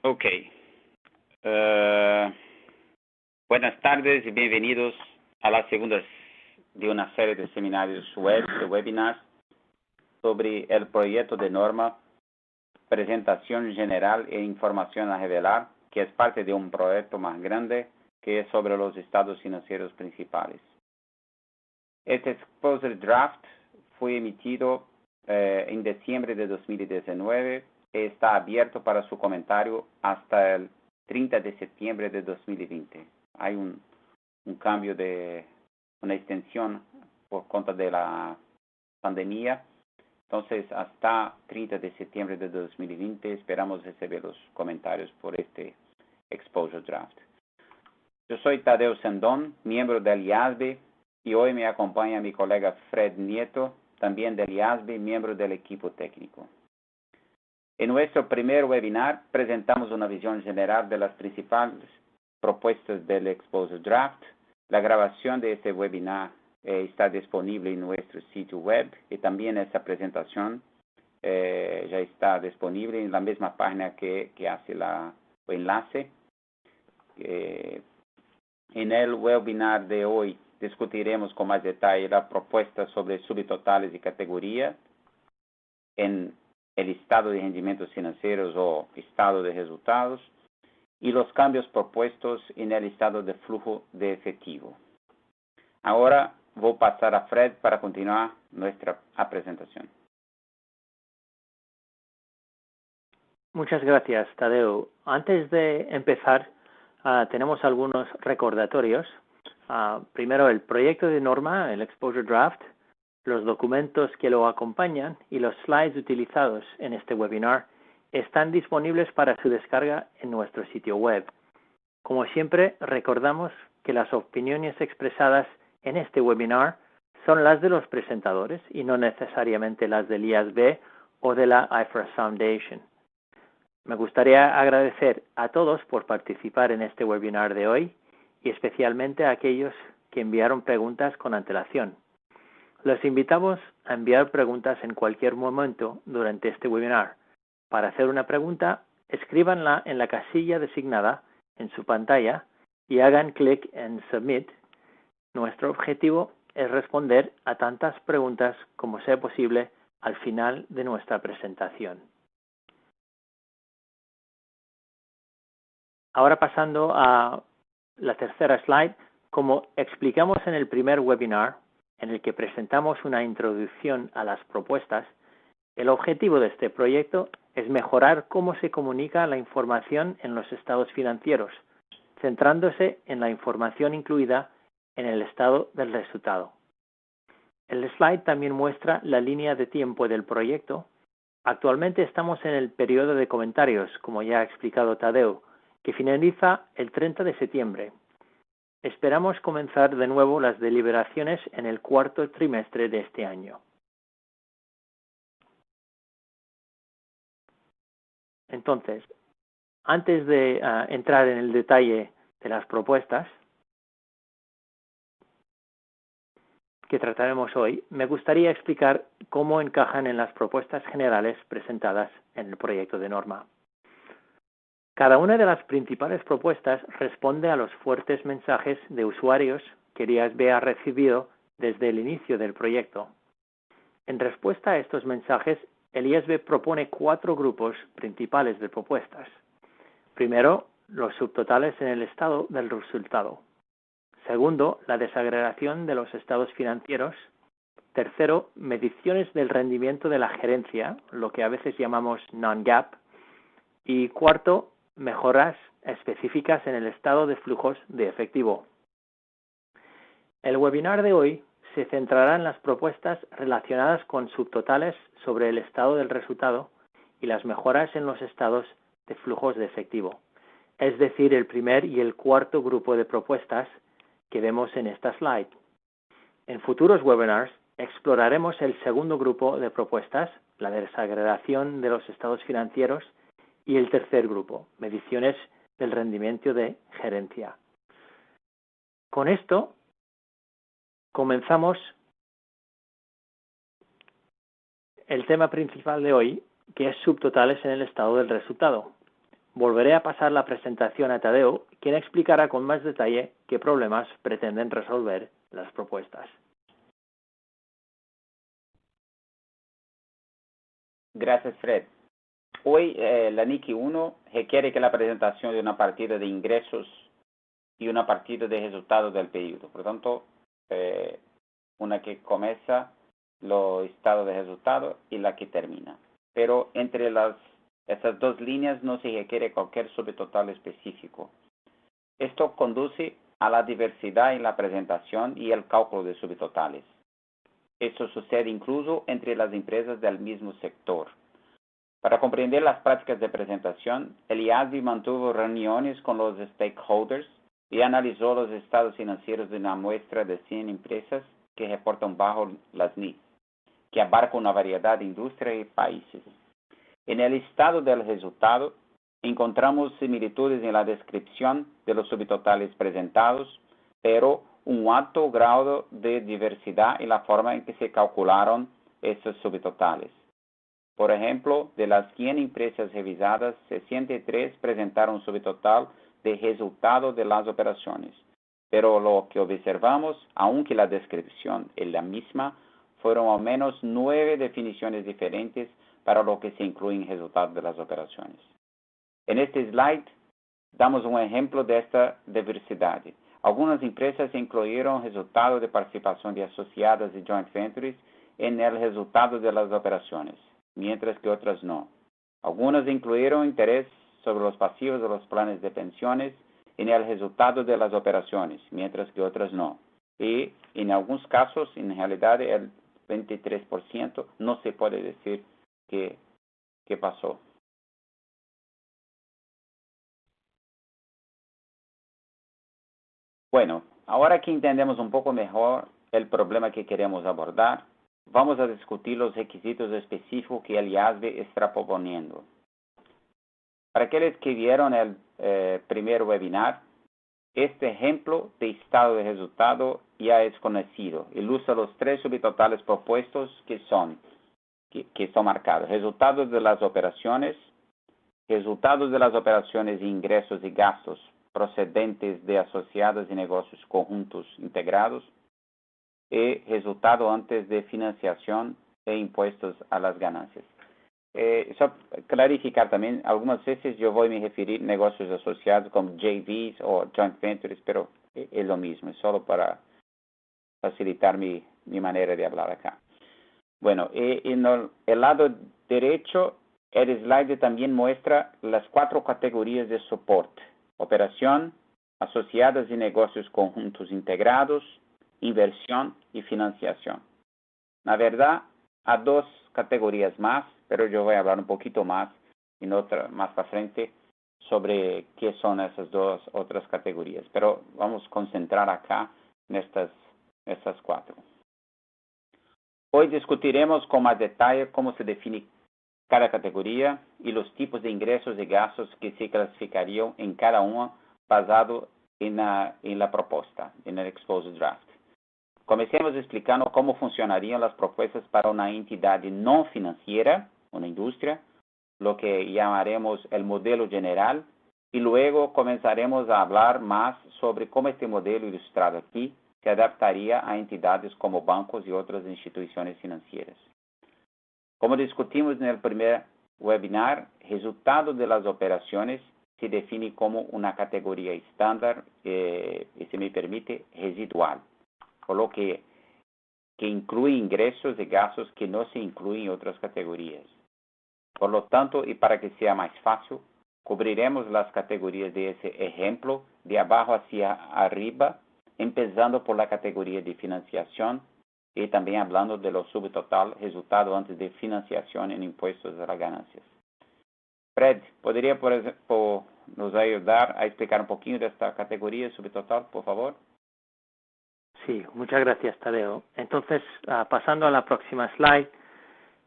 Ok. Buenas tardes y bienvenidos a la segunda de una serie de seminarios web, de webinars, sobre el proyecto de norma, presentación general e información a revelar, que es parte de un proyecto más grande que es sobre los estados financieros principales. Este exposure draft fue emitido en diciembre de 2019 y está abierto para su comentario hasta el 30 de septiembre de 2020. Hay un cambio de una extensión por cuenta de la pandemia. Entonces, hasta 30 de septiembre de 2020 esperamos recibir los comentarios por este exposure draft. Yo soy Tadeo Sendón, miembro del IASB, y hoy me acompaña mi colega Fred Nieto, también del IASB, miembro del equipo técnico. En nuestro primer webinar presentamos una visión general de las principales propuestas del exposure draft. La grabación de este webinar está disponible en nuestro sitio web y también esta presentación ya está disponible en la misma página que hace el enlace. En el webinar de hoy discutiremos con más detalle la propuesta sobre subtotales y categorías en el estado de rendimientos financieros o estado de resultados y los cambios propuestos en el estado de flujo de efectivo. Ahora voy a pasar a Fred para continuar nuestra presentación. Muchas gracias, Tadeo. Antes de empezar, tenemos algunos recordatorios. Primero, el proyecto de norma, el Exposure Draft, los documentos que lo acompañan y los slides utilizados en este webinar están disponibles para su descarga en nuestro sitio web. Como siempre, recordamos que las opiniones expresadas en este webinar son las de los presentadores y no necesariamente las del IASB o de la IFRS Foundation. Me gustaría agradecer a todos por participar en este webinar de hoy y especialmente a aquellos que enviaron preguntas con antelación. Los invitamos a enviar preguntas en cualquier momento durante este webinar. Para hacer una pregunta, escríbanla en la casilla designada en su pantalla y hagan clic en Submit. Nuestro objetivo es responder a tantas preguntas como sea posible al final de nuestra presentación. Ahora pasando a la tercera slide, como explicamos en el primer webinar, en el que presentamos una introducción a las propuestas, el objetivo de este proyecto es mejorar cómo se comunica la información en los estados financieros, centrándose en la información incluida en el estado del resultado. El slide también muestra la línea de tiempo del proyecto. Actualmente estamos en el periodo de comentarios, como ya ha explicado Tadeo, que finaliza el 30 de septiembre. Esperamos comenzar de nuevo las deliberaciones en el cuarto trimestre de este año. Entonces, antes de entrar en el detalle de las propuestas que trataremos hoy, me gustaría explicar cómo encajan en las propuestas generales presentadas en el proyecto de norma. Cada una de las principales propuestas responde a los fuertes mensajes de usuarios que el IASB ha recibido desde el inicio del proyecto. En respuesta a estos mensajes, el IASB propone 4 grupos principales de propuestas. Primero, los subtotales en el estado del resultado. Segundo, la desagregación de los estados financieros. Tercero, mediciones del rendimiento de la gerencia, lo que a veces llamamos non-GAAP. Y cuarto, mejoras específicas en el estado de flujos de efectivo. El webinar de hoy se centrará en las propuestas relacionadas con subtotales sobre el estado del resultado y las mejoras en los estados de flujos de efectivo, es decir, el primer y el cuarto grupo de propuestas que vemos en esta slide. En futuros webinars exploraremos el segundo grupo de propuestas, la desagregación de los estados financieros, y el tercer grupo, mediciones del rendimiento de gerencia. Con esto, comenzamos el tema principal de hoy, que es subtotales en el estado del resultado. volveré a pasar la presentación a Tadeo, quien explicará con más detalle qué problemas pretenden resolver las propuestas. Gracias, Fred. Hoy la NIC 1 requiere que la presentación de una partida de ingresos y una partida de resultados del periodo. Por lo tanto, una que comienza los estados de resultado y la que termina. Pero entre esas dos líneas no se requiere cualquier subtotal específico. Esto conduce a la diversidad en la presentación y el cálculo de subtotales. Esto sucede incluso entre las empresas del mismo sector. Para comprender las prácticas de presentación, el IASB mantuvo reuniones con los stakeholders y analizó los estados financieros de una muestra de 100 empresas que reportan bajo las NICs, que abarca una variedad de industrias y países. En el estado del resultado, encontramos similitudes en la descripción de los subtotales presentados, pero un alto grado de diversidad en la forma en que se calcularon estos subtotales. Por ejemplo, de las 100 empresas revisadas, 63 presentaron un subtotal de resultado de las operaciones. Pero lo que observamos, aunque la descripción es la misma, fueron al menos 9 definiciones diferentes para lo que se incluye en resultados de las operaciones. En este slide, damos un ejemplo de esta diversidad. Algunas empresas incluyeron resultados de participación de asociadas y joint ventures en el resultado de las operaciones, mientras que otras no. Algunas incluyeron interés sobre los pasivos de los planes de pensiones en el resultado de las operaciones, mientras que otras no. Y en algunos casos, en realidad, el 23% no se puede decir qué pasó. Bueno, ahora que entendemos un poco mejor el problema que queremos abordar, vamos a discutir los requisitos específicos que el IASB está proponiendo. Para aquellos que vieron el primer webinar, este ejemplo de estado de resultado ya es conocido. Ilustra los 3 subtotales propuestos que son marcados. Resultados de las operaciones y ingresos y gastos procedentes de asociados y negocios conjuntos integrados, y resultado antes de financiación e impuestos a las ganancias. Só clarificar también, algunas veces yo voy a me referir a negocios asociados como JVs o joint ventures, pero es lo mismo, es solo para facilitar mi manera de hablar acá. Bueno, en el lado derecho, el slide también muestra las 4 categorías de soporte: operación, asociadas y negocios conjuntos integrados, inversión y financiación. La verdad, hay 2 categorías más, pero yo voy a hablar un poquito más más para frente sobre qué son esas 2 otras categorías. Pero vamos a concentrar acá en estas 4. Hoy discutiremos con más detalle cómo se define cada categoría y los tipos de ingresos y gastos que se clasificarían en cada una basado en la propuesta, en el exposed draft. Comencemos explicando cómo funcionarían las propuestas para una entidad no financiera, una industria, lo que llamaremos el modelo general, y luego comenzaremos a hablar más sobre cómo este modelo ilustrado aquí se adaptaría a entidades como bancos y otras instituciones financieras. Como discutimos en el primer webinar, resultado de las operaciones se define como una categoría estándar y, si me permite, residual, por lo que incluye ingresos y gastos que no se incluyen en otras categorías. Por lo tanto, y para que sea más fácil, cubriremos las categorías de ese ejemplo de abajo hacia arriba, empezando por la categoría de financiación y también hablando de lo subtotal resultado antes de financiación en impuestos a las ganancias. Fred, ¿podría nos ayudar a explicar un poquito de esta categoría subtotal, por favor? Sí, muchas gracias, Tadeo. Entonces, pasando a la próxima slide,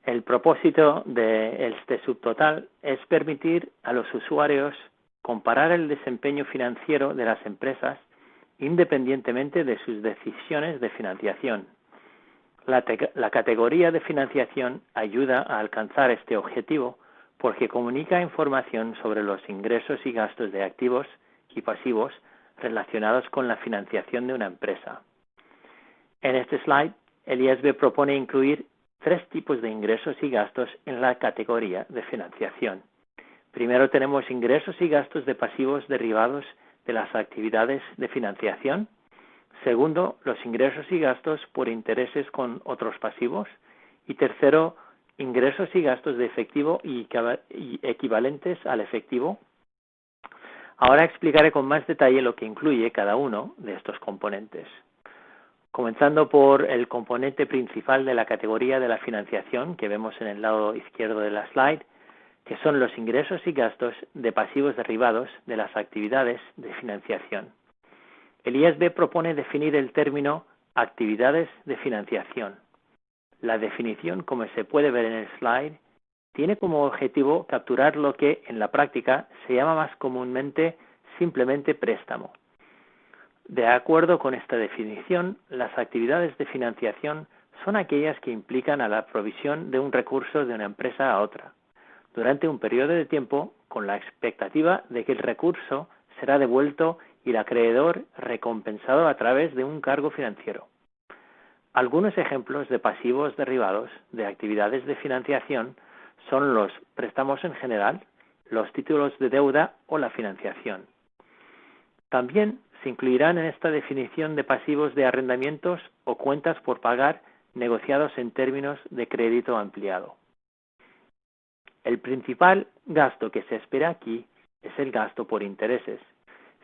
el propósito de este subtotal es permitir a los usuarios comparar el desempeño financiero de las empresas independientemente de sus decisiones de financiación. La categoría de financiación ayuda a alcanzar este objetivo porque comunica información sobre los ingresos y gastos de activos y pasivos relacionados con la financiación de una empresa. En este slide, el IASB propone incluir 3 tipos de ingresos y gastos en la categoría de financiación. Primero tenemos ingresos y gastos de pasivos derivados de las actividades de financiación. Segundo, los ingresos y gastos por intereses con otros pasivos. Y tercero, ingresos y gastos de efectivo y equivalentes al efectivo. Ahora explicaré con más detalle lo que incluye cada uno de estos componentes. Comenzando por el componente principal de la categoría de la financiación que vemos en el lado izquierdo de la slide, que son los ingresos y gastos de pasivos derivados de las actividades de financiación. El IASB propone definir el término actividades de financiación. La definición, como se puede ver en el slide, tiene como objetivo capturar lo que en la práctica se llama más comúnmente simplemente préstamo. De acuerdo con esta definición, las actividades de financiación son aquellas que implican a la provisión de un recurso de una empresa a otra, durante un periodo de tiempo con la expectativa de que el recurso será devuelto y el acreedor recompensado a través de un cargo financiero. Algunos ejemplos de pasivos derivados de actividades de financiación son los préstamos en general, los títulos de deuda o la financiación. También se incluirán en esta definición de pasivos de arrendamientos o cuentas por pagar negociados en términos de crédito ampliado. El principal gasto que se espera aquí es el gasto por intereses.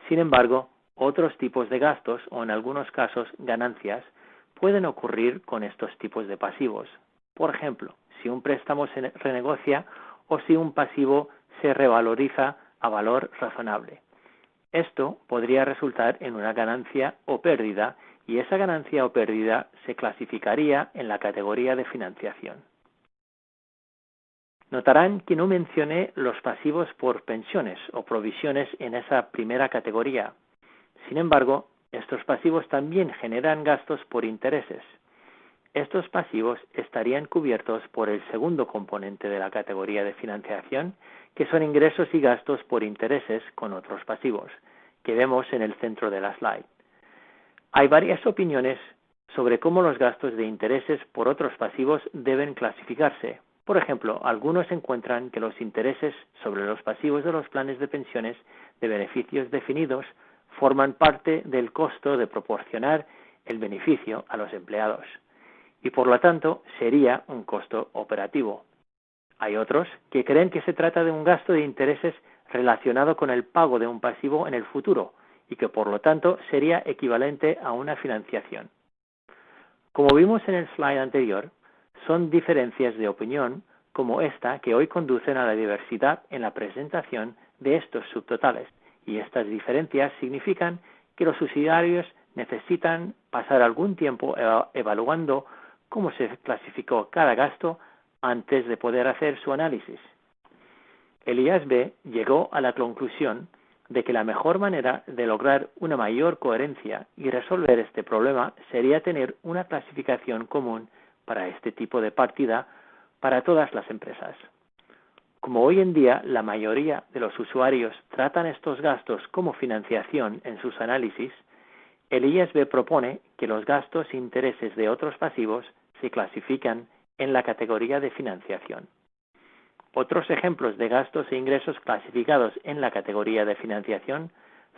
Sin embargo, otros tipos de gastos o en algunos casos ganancias pueden ocurrir con estos tipos de pasivos. Por ejemplo, si un préstamo se renegocia o si un pasivo se revaloriza a valor razonable. Esto podría resultar en una ganancia o pérdida y esa ganancia o pérdida se clasificaría en la categoría de financiación. Notarán que no mencioné los pasivos por pensiones o provisiones en esa primera categoría. Sin embargo, estos pasivos también generan gastos por intereses. Estos pasivos estarían cubiertos por el segundo componente de la categoría de financiación, que son ingresos y gastos por intereses con otros pasivos, que vemos en el centro de la slide. Hay varias opiniones sobre cómo los gastos de intereses por otros pasivos deben clasificarse. Por ejemplo, algunos encuentran que los intereses sobre los pasivos de los planes de pensiones de beneficios definidos forman parte del costo de proporcionar el beneficio a los empleados y por lo tanto sería un costo operativo. Hay otros que creen que se trata de un gasto de intereses relacionado con el pago de un pasivo en el futuro y que por lo tanto sería equivalente a una financiación. Como vimos en el slide anterior, son diferencias de opinión como esta que hoy conducen a la diversidad en la presentación de estos subtotales, y estas diferencias significan que los usuarios necesitan pasar algún tiempo evaluando cómo se clasificó cada gasto antes de poder hacer su análisis. El IASB llegó a la conclusión de que la mejor manera de lograr una mayor coherencia y resolver este problema sería tener una clasificación común para este tipo de partida para todas las empresas. Como hoy en día la mayoría de los usuarios tratan estos gastos como financiación en sus análisis, el IASB propone que los gastos e intereses de otros pasivos se clasifican en la categoría de financiación. Otros ejemplos de gastos e ingresos clasificados en la categoría de financiación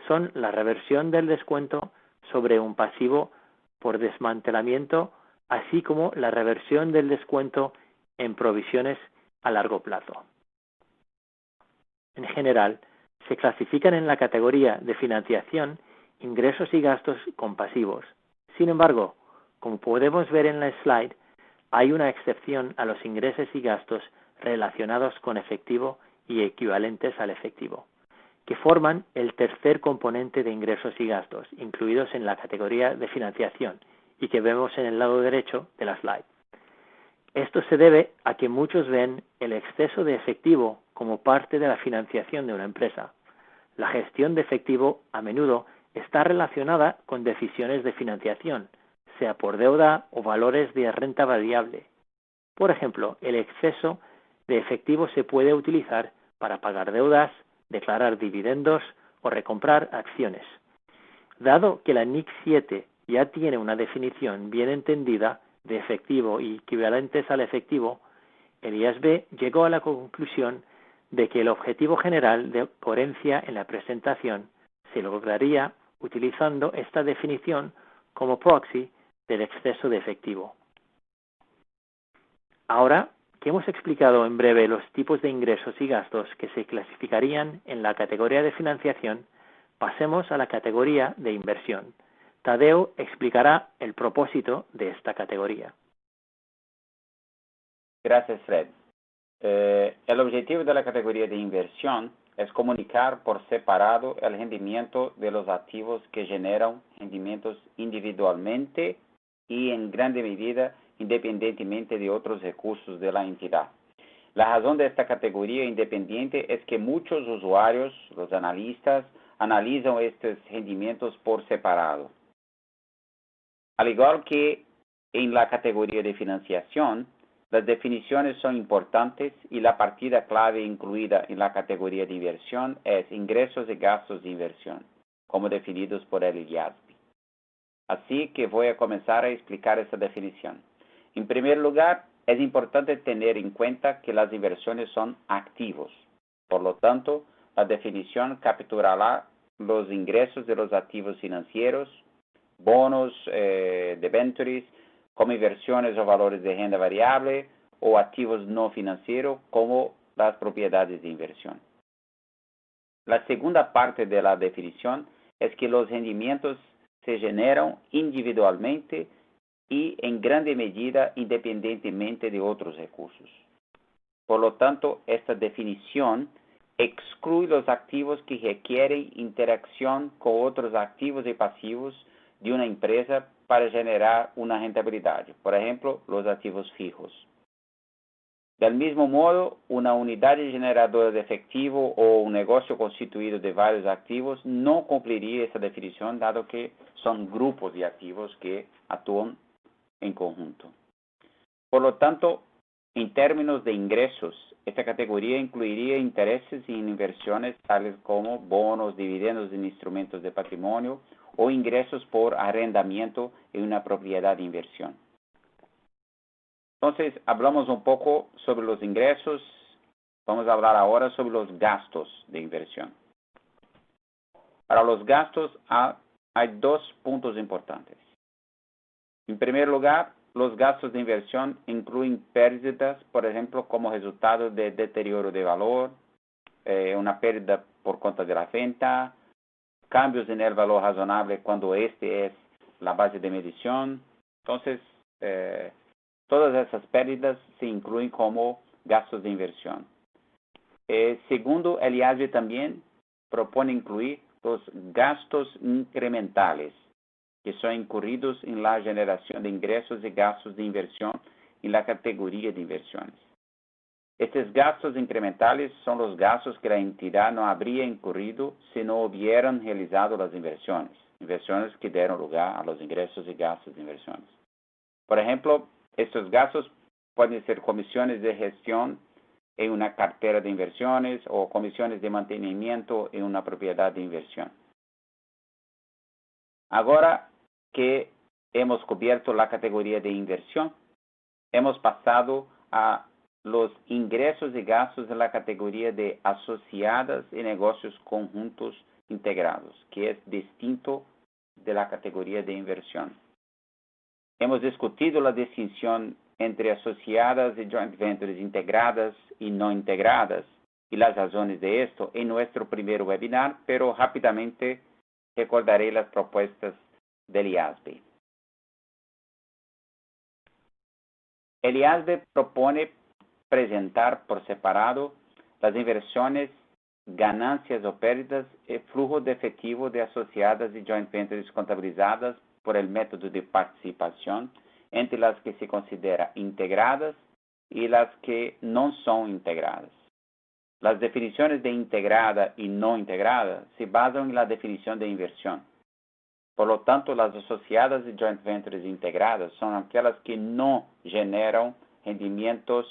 son la reversión del descuento sobre un pasivo por desmantelamiento, así como la reversión del descuento en provisiones a largo plazo. En general, se clasifican en la categoría de financiación ingresos y gastos con pasivos. Sin embargo, como podemos ver en la slide, hay una excepción a los ingresos y gastos relacionados con efectivo y equivalentes al efectivo, que forman el tercer componente de ingresos y gastos, incluidos en la categoría de financiación, y que vemos en el lado derecho de la slide. Esto se debe a que muchos ven el exceso de efectivo como parte de la financiación de una empresa. La gestión de efectivo a menudo está relacionada con decisiones de financiación, sea por deuda o valores de renta variable. Por ejemplo, el exceso de efectivo se puede utilizar para pagar deudas, declarar dividendos o recomprar acciones. Dado que la NIC 7 ya tiene una definición bien entendida de efectivo y equivalentes al efectivo, el IASB llegó a la conclusión de que el objetivo general de coherencia en la presentación se lograría utilizando esta definición como proxy del exceso de efectivo. Ahora que hemos explicado en breve los tipos de ingresos y gastos que se clasificarían en la categoría de financiación, pasemos a la categoría de inversión. Tadeu explicará el propósito de esta categoría. Gracias, Fred. El objetivo de la categoría de inversión es comunicar por separado el rendimiento de los activos que generan rendimientos individualmente y en grande medida independientemente de otros recursos de la entidad. La razón de esta categoría independiente es que muchos usuarios, los analistas, analizan estos rendimientos por separado. Al igual que en la categoría de financiación, las definiciones son importantes y la partida clave incluida en la categoría de inversión es ingresos y gastos de inversión, como definidos por el IASB. Así que voy a comenzar a explicar esta definición. En primer lugar, es importante tener en cuenta que las inversiones son activos. Por lo tanto, la definición capturará los ingresos de los activos financieros, bonos, debentures, como inversiones o valores de renta variable o activos no financieros como las propiedades de inversión. La segunda parte de la definición es que los rendimientos se generan individualmente y en grande medida independientemente de otros recursos. Por lo tanto, esta definición excluye los activos que requieren interacción con otros activos y pasivos de una empresa para generar una rentabilidad, por ejemplo, los activos fijos. Del mismo modo, una unidad generadora de efectivo o un negocio constituido de varios activos no cumpliría esa definición, dado que son grupos de activos que actúan en conjunto. Por lo tanto, en términos de ingresos, esta categoría incluiría intereses en inversiones tales como bonos, dividendos en instrumentos de patrimonio o ingresos por arrendamiento en una propiedad de inversión. Entonces, hablamos un poco sobre los ingresos. Vamos a hablar ahora sobre los gastos de inversión. Para los gastos hay dos puntos importantes. En primer lugar, los gastos de inversión incluyen pérdidas, por ejemplo, como resultado de deterioro de valor, una pérdida por cuenta de la venta, cambios en el valor razonable cuando este es la base de medición. Entonces, todas esas pérdidas se incluyen como gastos de inversión. Segundo, el IASB también propone incluir los gastos incrementales, que son incurridos en la generación de ingresos y gastos de inversión en la categoría de inversiones. Estos gastos incrementales son los gastos que la entidad no habría incurrido si no hubieran realizado las inversiones que dieron lugar a los ingresos y gastos de inversiones. Por ejemplo, estos gastos pueden ser comisiones de gestión en una cartera de inversiones o comisiones de mantenimiento en una propiedad de inversión. Ahora que hemos cubierto la categoría de inversión, hemos pasado a los ingresos y gastos de la categoría de asociadas y negocios conjuntos integrados, que es distinto de la categoría de inversión. Hemos discutido la distinción entre asociadas y joint ventures integradas y no integradas y las razones de esto en nuestro primer webinar, pero rápidamente recordaré las propuestas del IASB. El IASB propone presentar por separado las inversiones, ganancias o pérdidas y flujo de efectivo de asociadas y joint ventures contabilizadas por el método de participación entre las que se considera integradas y las que no son integradas. Las definiciones de integrada y no integrada se basan en la definición de inversión. Por lo tanto, las asociadas y joint ventures integradas son aquellas que no generan rendimientos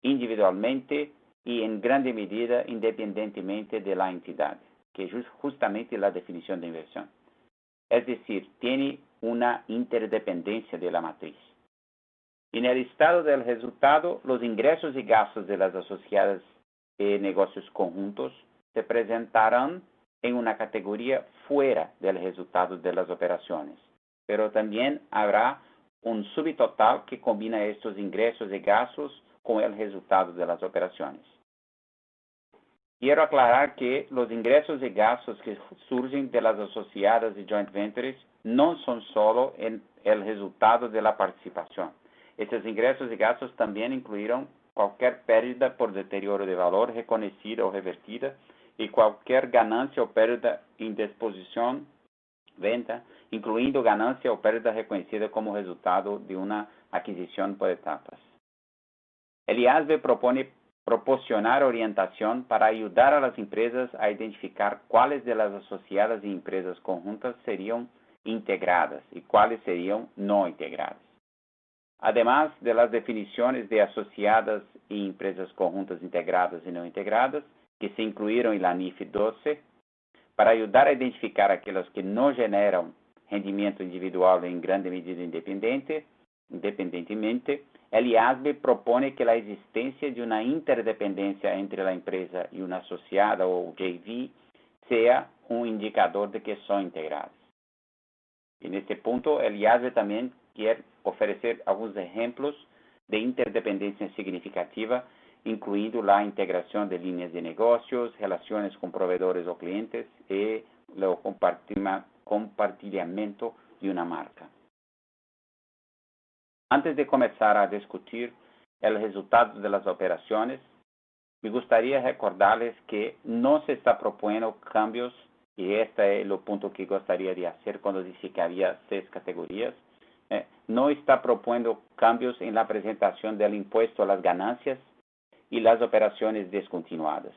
individualmente y en grande medida independientemente de la entidad, que es justamente la definición de inversión. Es decir, tiene una interdependencia de la matriz. En el estado del resultado, los ingresos y gastos de las asociadas y negocios conjuntos se presentarán en una categoría fuera del resultado de las operaciones, pero también habrá un subtotal que combina estos ingresos y gastos con el resultado de las operaciones. Quiero aclarar que los ingresos y gastos que surgen de las asociadas y joint ventures no son solo el resultado de la participación. Estos ingresos y gastos también incluyeron cualquier pérdida por deterioro de valor reconocida o revertida y cualquier ganancia o pérdida en disposición, venta, incluyendo ganancia o pérdida reconocida como resultado de una adquisición por etapas. El IASB propone proporcionar orientación para ayudar a las empresas a identificar cuáles de las asociadas y empresas conjuntas serían integradas y cuáles serían no integradas. Además de las definiciones de asociadas y empresas conjuntas integradas y no integradas, que se incluyeron en la NIF 12, para ayudar a identificar aquellas que no generan rendimiento individual en grande medida independentemente, el IASB propone que la existencia de una interdependencia entre la empresa y una asociada o JV sea un indicador de que son integradas. En este punto, el IASB también quiere ofrecer algunos ejemplos de interdependencia significativa, incluyendo la integración de líneas de negocios, relaciones con proveedores o clientes y el compartimiento de una marca. Antes de comenzar a discutir el resultado de las operaciones, me gustaría recordarles que no se está proponiendo cambios, y este es el punto que gostaria de hacer cuando dice que había 6 categorías. No está proponiendo cambios en la presentación del impuesto a las ganancias y las operaciones descontinuadas.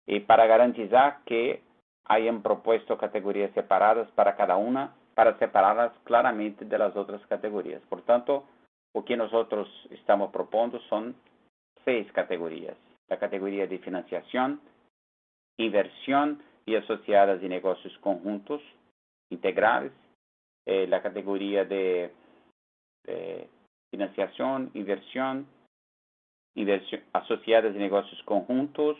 Y para garantizar que hayan propuesto categorías separadas para cada una, para separarlas claramente de las otras categorías. Por tanto, lo que nosotros estamos proponiendo son 6 categorías. La categoría de financiación, inversión y asociadas y negocios conjuntos integrales. La categoría de financiación, inversión, asociadas y negocios conjuntos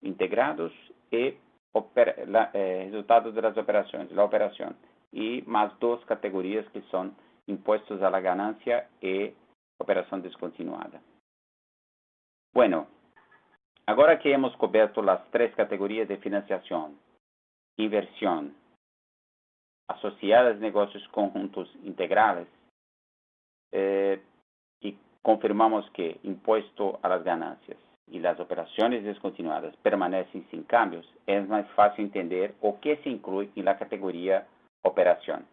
integrados y resultados de las operaciones, la operación. Y más 2 categorías que son impuestos a la ganancia y operación descontinuada. Bueno, ahora que hemos cubierto las 3 categorías de financiación, inversión, asociadas negocios conjuntos integrales, y confirmamos que impuesto a las ganancias y las operaciones descontinuadas permanecen sin cambios, es más fácil entender o qué se incluye en la categoría operación.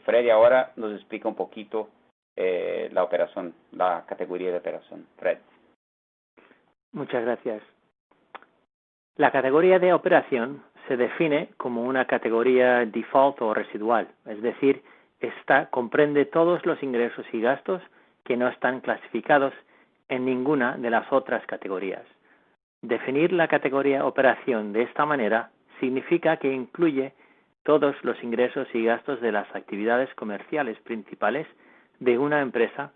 Freddy ahora nos explica un poquito la operación, la categoría de operación. Fred. Muchas gracias. La categoría de operación se define como una categoría default o residual, es decir, esta comprende todos los ingresos y gastos que no están clasificados en ninguna de las otras categorías. Definir la categoría operación de esta manera significa que incluye todos los ingresos y gastos de las actividades comerciales principales de una empresa,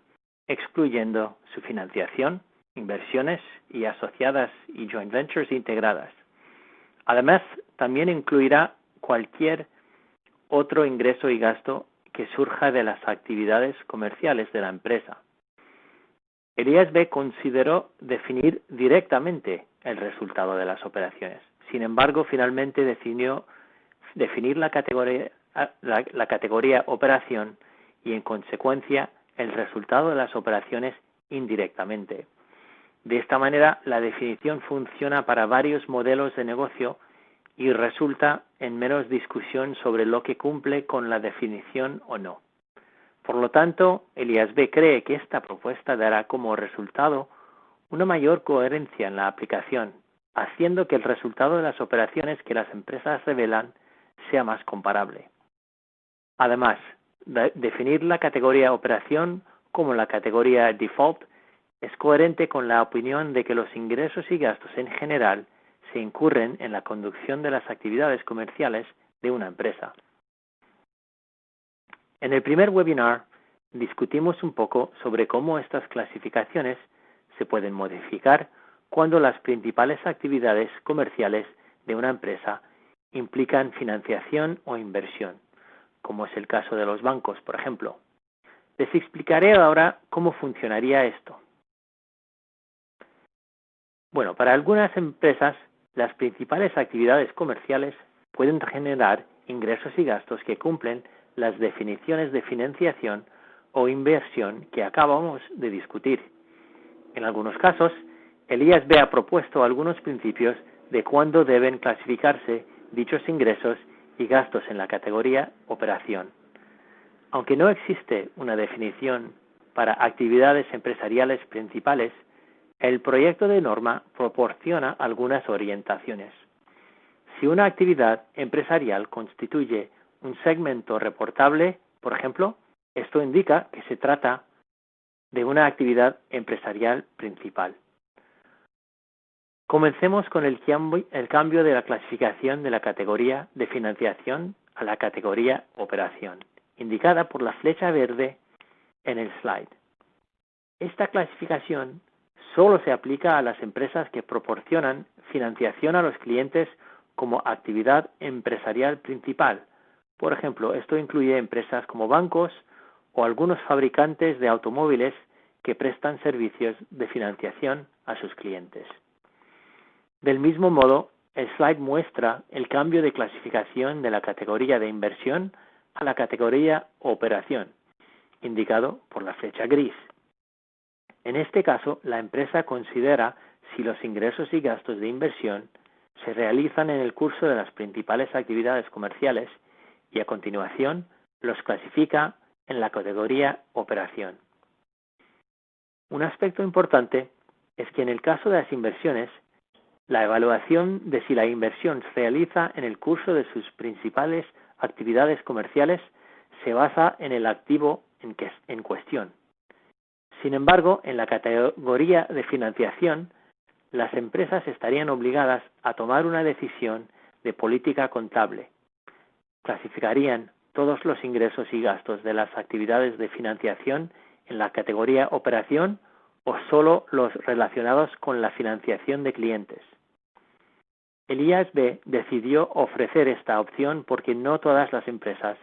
excluyendo su financiación, inversiones y asociadas y joint ventures integradas. Además, también incluirá cualquier otro ingreso y gasto que surja de las actividades comerciales de la empresa. El IASB consideró definir directamente el resultado de las operaciones. Sin embargo, finalmente decidió definir la categoría operación y, en consecuencia, el resultado de las operaciones indirectamente. De esta manera, la definición funciona para varios modelos de negocio y resulta en menos discusión sobre lo que cumple con la definición o no. Por lo tanto, el IASB cree que esta propuesta dará como resultado una mayor coherencia en la aplicación, haciendo que el resultado de las operaciones que las empresas revelan sea más comparable. Además, definir la categoría operación como la categoría default Es coherente con la opinión de que los ingresos y gastos en general se incurren en la conducción de las actividades comerciales de una empresa. En el primer webinar discutimos un poco sobre cómo estas clasificaciones se pueden modificar cuando las principales actividades comerciales de una empresa implican financiación o inversión, como es el caso de los bancos, por ejemplo. Les explicaré ahora cómo funcionaría esto. Bueno, para algunas empresas, las principales actividades comerciales pueden generar ingresos y gastos que cumplen las definiciones de financiación o inversión que acabamos de discutir. En algunos casos, el IASB ha propuesto algunos principios de cuándo deben clasificarse dichos ingresos y gastos en la categoría operación. Aunque no existe una definición para actividades empresariales principales, el proyecto de norma proporciona algunas orientaciones. Si una actividad empresarial constituye un segmento reportable, por ejemplo, esto indica que se trata de una actividad empresarial principal. Comencemos con el cambio de la clasificación de la categoría de financiación a la categoría operación, indicada por la flecha verde en el slide. Esta clasificación solo se aplica a las empresas que proporcionan financiación a los clientes como actividad empresarial principal. Por ejemplo, esto incluye empresas como bancos o algunos fabricantes de automóviles que prestan servicios de financiación a sus clientes. Del mismo modo, el slide muestra el cambio de clasificación de la categoría de inversión a la categoría operación, indicado por la flecha gris. En este caso, la empresa considera si los ingresos y gastos de inversión se realizan en el curso de las principales actividades comerciales y a continuación los clasifica en la categoría operación. Un aspecto importante es que en el caso de las inversiones, la evaluación de si la inversión se realiza en el curso de sus principales actividades comerciales se basa en el activo en cuestión. Sin embargo, en la categoría de financiación, las empresas estarían obligadas a tomar una decisión de política contable. Clasificarían todos los ingresos y gastos de las actividades de financiación en la categoría operación o solo los relacionados con la financiación de clientes. El IASB decidió ofrecer esta opción porque no todas las empresas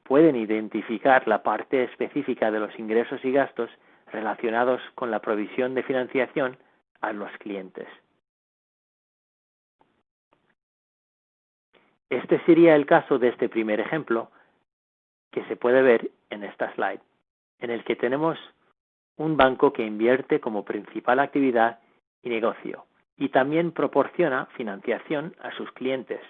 pueden identificar la parte específica de los ingresos y gastos relacionados con la provisión de financiación a los clientes. Este sería el caso de este primer ejemplo que se puede ver en esta slide, en el que tenemos un banco que invierte como principal actividad y negocio y también proporciona financiación a sus clientes.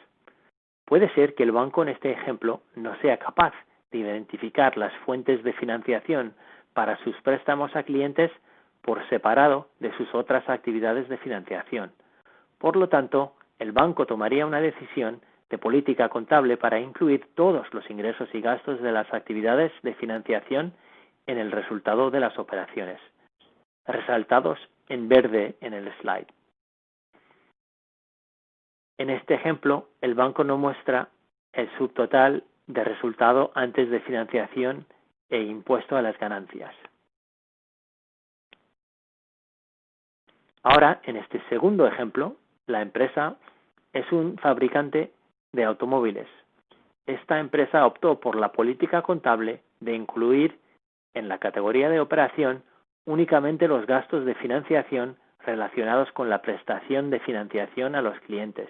Puede ser que el banco en este ejemplo no sea capaz de identificar las fuentes de financiación para sus préstamos a clientes por separado de sus otras actividades de financiación. Por lo tanto, el banco tomaría una decisión de política contable para incluir todos los ingresos y gastos de las actividades de financiación en el resultado de las operaciones, resaltados en verde en el slide. En este ejemplo, el banco no muestra el subtotal de resultado antes de financiación e impuesto a las ganancias. Ahora, en este segundo ejemplo, la empresa es un fabricante de automóviles. Esta empresa optó por la política contable de incluir en la categoría de operación únicamente los gastos de financiación relacionados con la prestación de financiación a los clientes.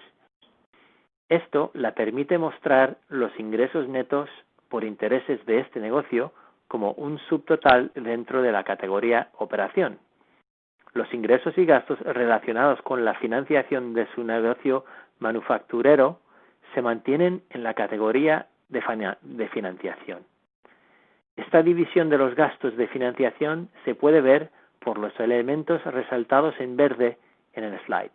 Esto la permite mostrar los ingresos netos por intereses de este negocio como un subtotal dentro de la categoría operación. Los ingresos y gastos relacionados con la financiación de su negocio manufacturero se mantienen en la categoría de financiación. Esta división de los gastos de financiación se puede ver por los elementos resaltados en verde en el slide.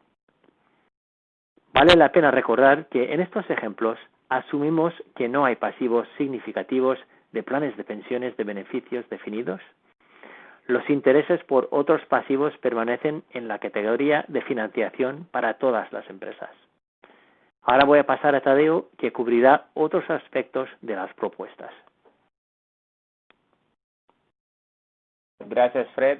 Vale la pena recordar que en estos ejemplos asumimos que no hay pasivos significativos de planes de pensiones de beneficios definidos. Los intereses por otros pasivos permanecen en la categoría de financiación para todas las empresas. Ahora voy a pasar a Tadeo, que cubrirá otros aspectos de las propuestas. Gracias, Fred.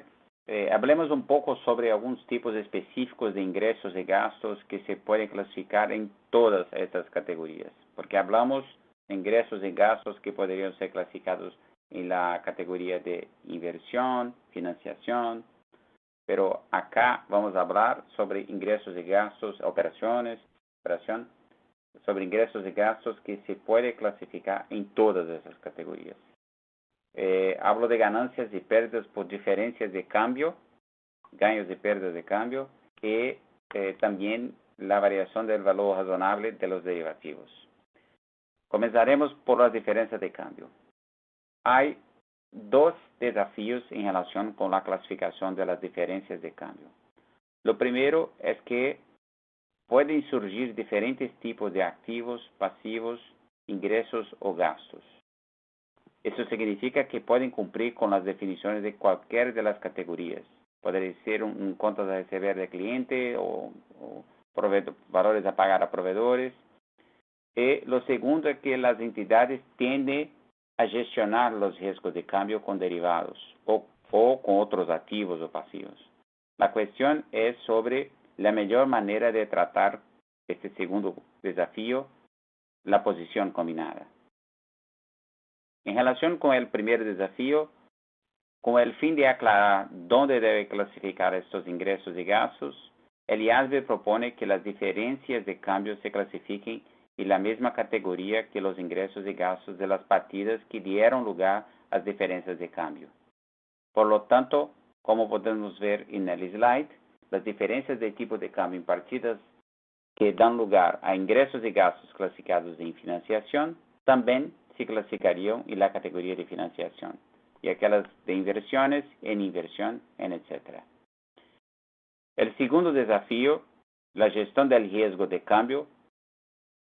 Hablemos un poco sobre algunos tipos específicos de ingresos y gastos que se pueden clasificar en todas estas categorías, porque hablamos de ingresos y gastos que podrían ser clasificados en la categoría de inversión, financiación, pero acá vamos a hablar sobre ingresos y gastos, operación, sobre ingresos y gastos que se puede clasificar en todas esas categorías. Hablo de ganancias y pérdidas por diferencias de cambio, ganos y pérdidas de cambio, y también la variación del valor razonable de los derivativos. Comenzaremos por las diferencias de cambio. Hay dos desafíos en relación con la clasificación de las diferencias de cambio. Lo primero es que pueden surgir diferentes tipos de activos, pasivos, ingresos o gastos. Eso significa que pueden cumplir con las definiciones de cualquiera de las categorías. Podría ser un cuenta de receber de cliente o valores a pagar a proveedores. Y lo segundo es que las entidades tienden a gestionar los riesgos de cambio con derivados o con otros activos o pasivos. La cuestión es sobre la mejor manera de tratar este segundo desafío, la posición combinada. En relación con el primer desafío, con el fin de aclarar dónde debe clasificar estos ingresos y gastos, el IASB propone que las diferencias de cambio se clasifiquen en la misma categoría que los ingresos y gastos de las partidas que dieron lugar a las diferencias de cambio. Por lo tanto, como podemos ver en el slide, las diferencias de tipo de cambio en partidas que dan lugar a ingresos y gastos clasificados en financiación también se clasificarían en la categoría de financiación, y aquellas de inversiones, en inversión, etc. El segundo desafío, la gestión del riesgo de cambio,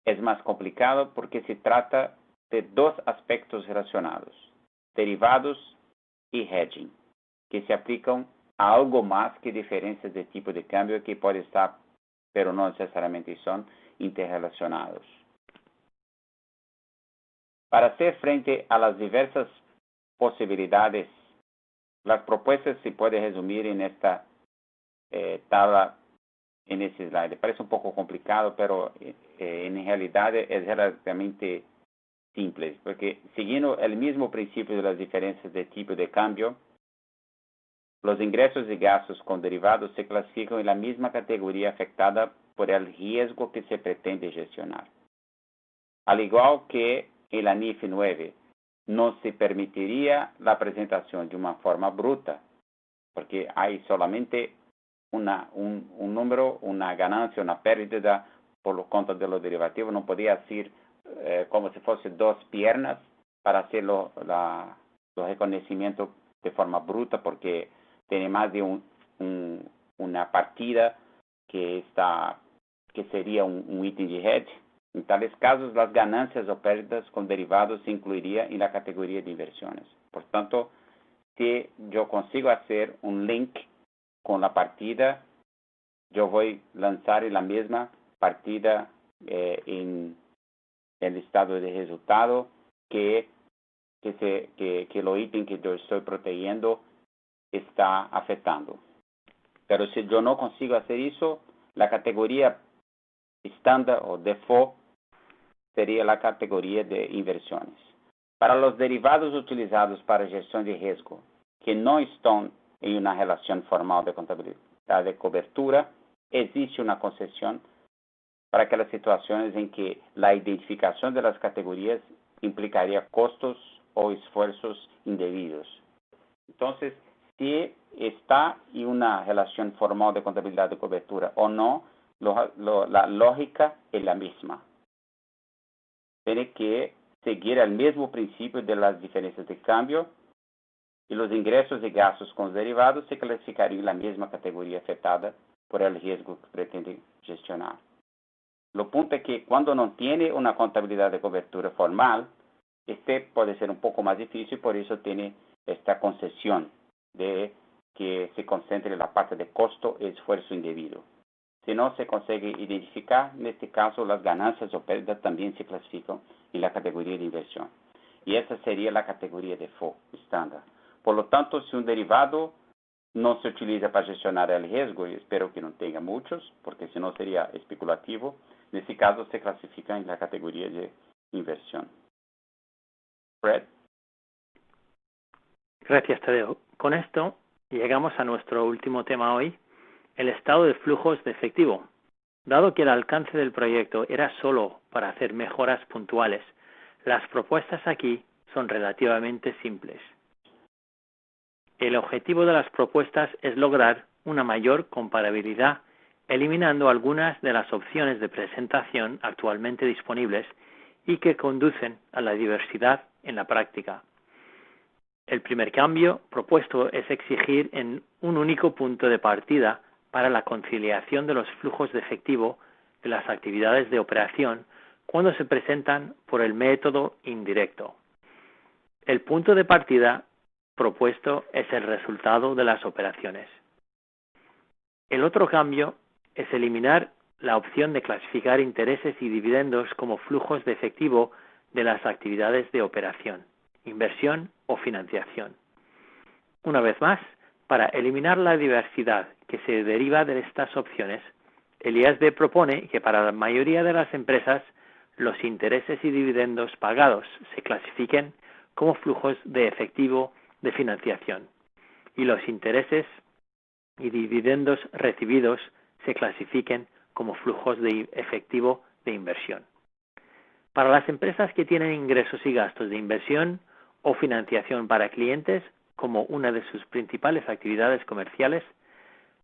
es más complicado porque se trata de dos aspectos relacionados, derivados y hedging, que se aplican a algo más que diferencias de tipo de cambio que pueden estar, pero no necesariamente son, interrelacionados. Para hacer frente a las diversas posibilidades, las propuestas se pueden resumir en esta tabla, en este slide. Parece un poco complicado, pero en realidad es relativamente simple, porque siguiendo el mismo principio de las diferencias de tipo de cambio, los ingresos y gastos con derivados se clasifican en la misma categoría afectada por el riesgo que se pretende gestionar. Al igual que en la NIF 9, no se permitiría la presentación de una forma bruta, porque hay solamente un número, una ganancia, una pérdida por lo contra de los derivativos. No podía decir como si fuese dos piernas para hacer los reconocimientos de forma bruta, porque tiene más de una partida que sería un ítem de hedge. En tales casos, las ganancias o pérdidas con derivados se incluirían en la categoría de inversiones. Por tanto, si yo consigo hacer un link con la partida, yo voy a lanzar la misma partida en el estado de resultado que lo ítem que yo estoy protegiendo está afectando. Pero si yo no consigo hacer eso, la categoría estándar o default sería la categoría de inversiones. Para los derivados utilizados para gestión de riesgo, que no están en una relación formal de contabilidad de cobertura, existe una concesión para aquellas situaciones en que la identificación de las categorías implicaría costos o esfuerzos indebidos. Entonces, si está en una relación formal de contabilidad de cobertura o no, la lógica es la misma. Tiene que seguir el mismo principio de las diferencias de cambio, y los ingresos y gastos con los derivados se clasificarían en la misma categoría afectada por el riesgo que pretende gestionar. Lo punto es que cuando no tiene una contabilidad de cobertura formal, este puede ser un poco más difícil, por eso tiene esta concesión de que se concentre la parte de costo y esfuerzo indebido. Si no se consigue identificar, en este caso, las ganancias o pérdidas también se clasifican en la categoría de inversión. Y esa sería la categoría de FO estándar. Por lo tanto, si un derivado no se utiliza para gestionar el riesgo, y espero que no tenga muchos, porque si no sería especulativo, en este caso se clasifica en la categoría de inversión. Fred. Gracias, Tadeo. Con esto llegamos a nuestro último tema hoy, el estado de flujos de efectivo. Dado que el alcance del proyecto era solo para hacer mejoras puntuales, las propuestas aquí son relativamente simples. El objetivo de las propuestas es lograr una mayor comparabilidad, eliminando algunas de las opciones de presentación actualmente disponibles y que conducen a la diversidad en la práctica. El primer cambio propuesto es exigir en un único punto de partida para la conciliación de los flujos de efectivo de las actividades de operación cuando se presentan por el método indirecto. El punto de partida propuesto es el resultado de las operaciones. El otro cambio es eliminar la opción de clasificar intereses y dividendos como flujos de efectivo de las actividades de operación, inversión o financiación. Una vez más, para eliminar la diversidad que se deriva de estas opciones, el IASB propone que para la mayoría de las empresas los intereses y dividendos pagados se clasifiquen como flujos de efectivo de financiación y los intereses y dividendos recibidos se clasifiquen como flujos de efectivo de inversión. Para las empresas que tienen ingresos y gastos de inversión o financiación para clientes como una de sus principales actividades comerciales,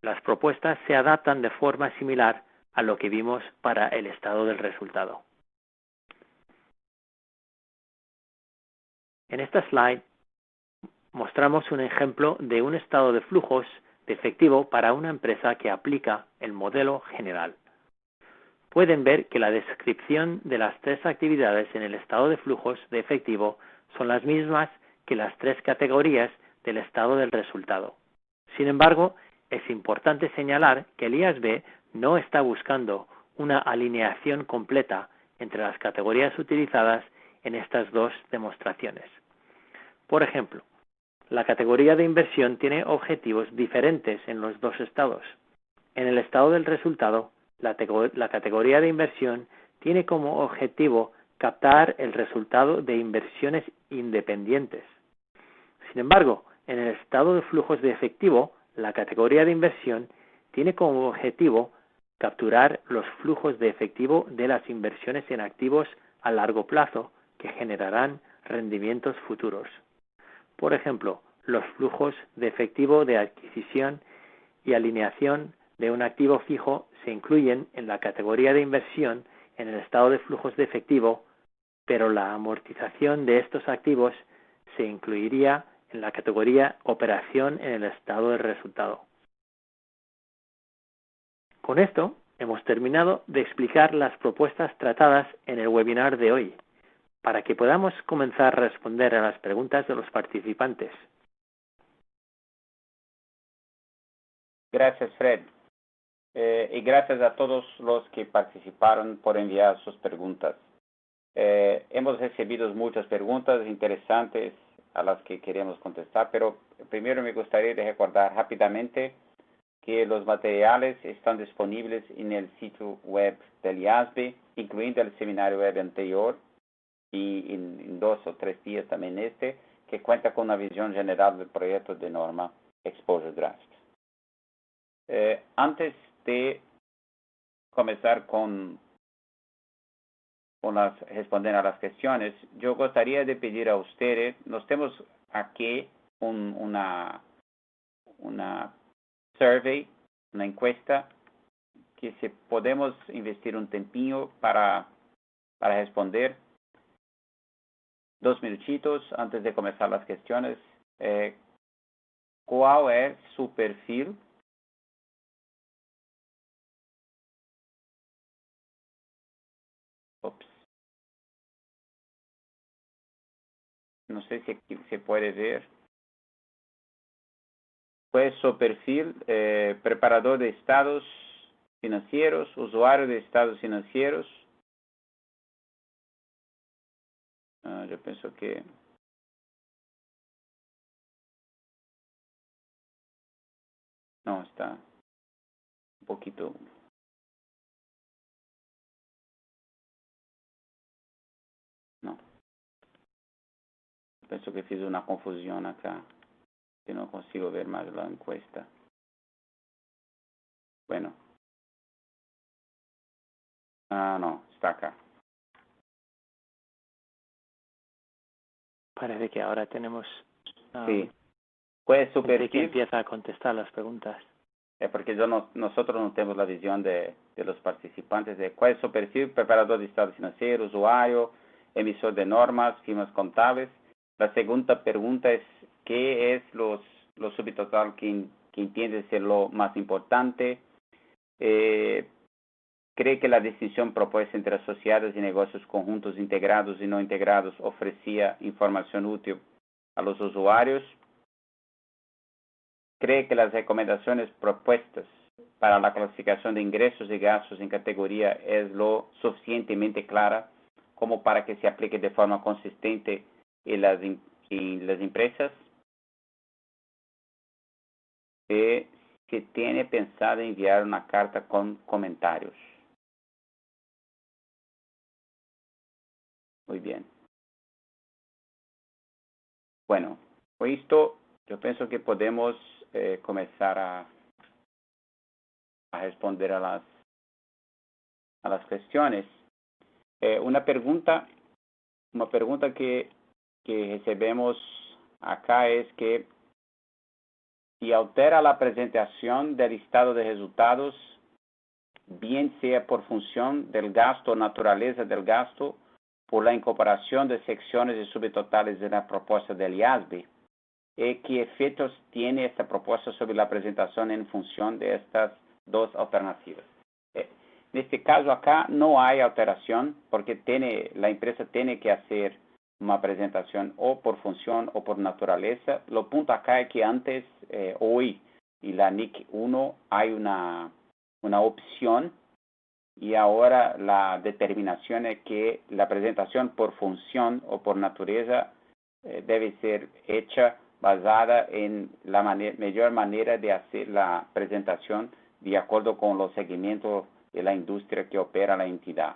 las propuestas se adaptan de forma similar a lo que vimos para el estado del resultado. En esta slide mostramos un ejemplo de un estado de flujos de efectivo para una empresa que aplica el modelo general. Pueden ver que la descripción de las tres actividades en el estado de flujos de efectivo son las mismas que las tres categorías del estado del resultado. Sin embargo, es importante señalar que el IASB no está buscando una alineación completa entre las categorías utilizadas en estas dos demostraciones. Por ejemplo, la categoría de inversión tiene objetivos diferentes en los dos estados. En el estado del resultado, la categoría de inversión tiene como objetivo captar el resultado de inversiones independientes. Sin embargo, en el estado de flujos de efectivo, la categoría de inversión tiene como objetivo capturar los flujos de efectivo de las inversiones en activos a largo plazo que generarán rendimientos futuros. Por ejemplo, los flujos de efectivo de adquisición y alineación de un activo fijo se incluyen en la categoría de inversión en el estado de flujos de efectivo, pero la amortización de estos activos se incluiría en la categoría operación en el estado de resultado. Con esto hemos terminado de explicar las propuestas tratadas en el webinar de hoy, para que podamos comenzar a responder a las preguntas de los participantes. Gracias, Fred. Y gracias a todos los que participaron por enviar sus preguntas. Hemos recibido muchas preguntas interesantes a las que queremos contestar, pero primero me gustaría recordar rápidamente que los materiales están disponibles en el sitio web del IASB, incluyendo el seminario web anterior y en 2 o 3 días también que cuenta con una visión general del proyecto de norma Exposure Draft. Antes de comenzar con responder a las cuestiones, yo gustaría de pedir a ustedes, nos tenemos aquí una survey, una encuesta, que si podemos investir un tempinho para responder 2 minutitos antes de comenzar las cuestiones. ¿Cuál es su perfil? Ups. No sé si se puede ver. ¿Cuál es su perfil? Preparador de estados financieros, usuario de estados financieros. Yo pienso que no, está un poquito. No, pienso que fiz una confusión acá, que no consigo ver más la encuesta. Bueno. No, está acá. Parece que ahora tenemos Sí. ¿Cuál es su gente que perfil? empieza a contestar las preguntas. Porque nosotros no tenemos la visión de los participantes de cuál es su perfil: preparador de estados financieros, usuario, emisor de normas, firmas contables. La segunda pregunta es: ¿qué es lo subtotal que entiende ser lo más importante? ¿Cree que la distinción propuesta entre asociadas y negocios conjuntos integrados y no integrados ofrecía información útil a los usuarios? ¿Cree que las recomendaciones propuestas para la clasificación de ingresos y gastos en categoría es lo suficientemente clara como para que se aplique de forma consistente en las empresas? Si tiene pensado enviar una carta con comentarios. Muy bien. Bueno, con esto yo pienso que podemos comenzar a responder a las cuestiones. Una pregunta que recebemos acá es que si altera la presentación del estado de resultados, bien sea por función del gasto o naturaleza del gasto, por la incorporación de secciones y subtotales de la propuesta del IASB, ¿qué efectos tiene esta propuesta sobre la presentación en función de estas dos alternativas? En este caso acá no hay alteración, porque la empresa tiene que hacer una presentación o por función o por naturaleza. Lo punto acá es que antes, hoy, en la NIC 1 hay una opción, y ahora la determinación es que la presentación por función o por naturaleza debe ser hecha basada en la mejor manera de hacer la presentación de acuerdo con los segmentos de la industria que opera la entidad.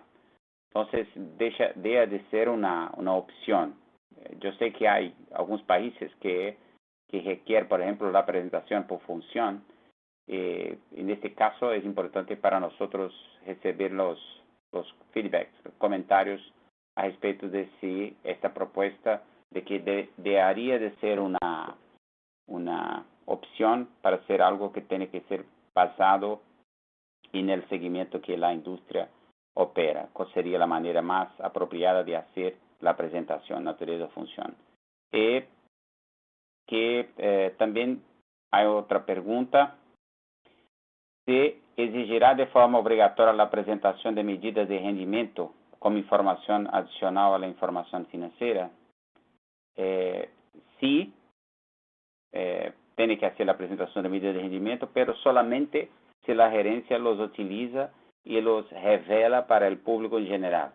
Entonces, deja de ser una opción. Yo sé que hay algunos países que requieren, por ejemplo, la presentación por función. En este caso es importante para nosotros recibir los feedbacks, los comentarios a respecto de si esta propuesta de que debería de ser una opción para ser algo que tiene que ser basado en el seguimiento que la industria opera, cuál sería la manera más apropiada de hacer la presentación, naturaleza o función. También hay otra pregunta: ¿se exigirá de forma obligatoria la presentación de medidas de rendimiento como información adicional a la información financiera? Sí, tiene que hacer la presentación de medidas de rendimiento, pero solamente si la gerencia los utiliza y los revela para el público en general.